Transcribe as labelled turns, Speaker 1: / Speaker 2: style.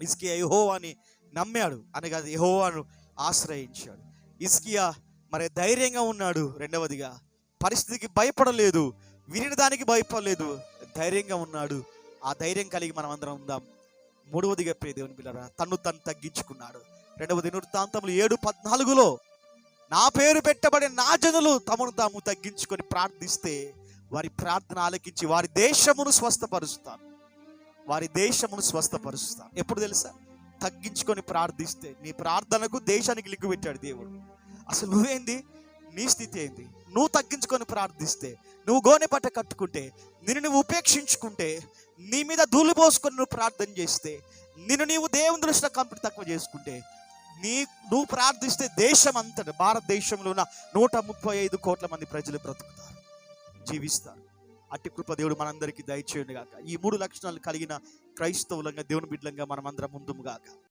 Speaker 1: హిజ్కియా యెహోవాని నమ్మాడు అనగా యెహోవాను ఆశ్రయించాడు. హిజ్కియా మరి ధైర్యంగా ఉన్నాడు. రెండవదిగా పరిస్థితికి భయపడలేదు, విని దానికి భయపడలేదు, ధైర్యంగా ఉన్నాడు. ఆ ధైర్యం కలిగి మనం అందరం ఉందాం. మూడవదిగా ప్రియ దేవుని పిల్లరా, తను తగ్గించుకున్నాడు. రెండవ దినవృత్తాంతములు 7:14 నా పేరు పెట్టబడిన నా జనులు తమను తాము తగ్గించుకొని ప్రార్థిస్తే వారి ప్రార్థన ఆలకించి వారి దేశమును స్వస్థపరుస్తాను. వారి దేశమును స్వస్థపరుస్తాను. ఎప్పుడు తెలుసా? తగ్గించుకొని ప్రార్థిస్తే. నీ ప్రార్థనకు దేశానికి లింకు పెట్టాడు దేవుడు. అసలు నువ్వేంది, నీ స్థితి ఏంది? నువ్వు తగ్గించుకొని ప్రార్థిస్తే, నువ్వు గోనె పట్ట కట్టుకుంటే, నిన్ను నువ్వు ఉపేక్షించుకుంటే, నీ మీద ధూళి పోసుకొని నువ్వు ప్రార్థన చేస్తే, నిన్ను నీవు దేవుని దృష్టిలో కంపెనీ తక్కువ చేసుకుంటే, నువ్వు ప్రార్థిస్తే దేశం అంతటా, భారతదేశంలో ఉన్న 135 కోట్ల మంది ప్రజలు బ్రతుకుతారు, జీవిస్తారు. అట్టి కృప దేవుడు మనందరికీ దయచేయును గాక. ఈ 3 లక్షణాలు కలిగిన క్రైస్తవులంగా, దేవుని బిడ్డలంగా మనం అందరం ముందుము గాక.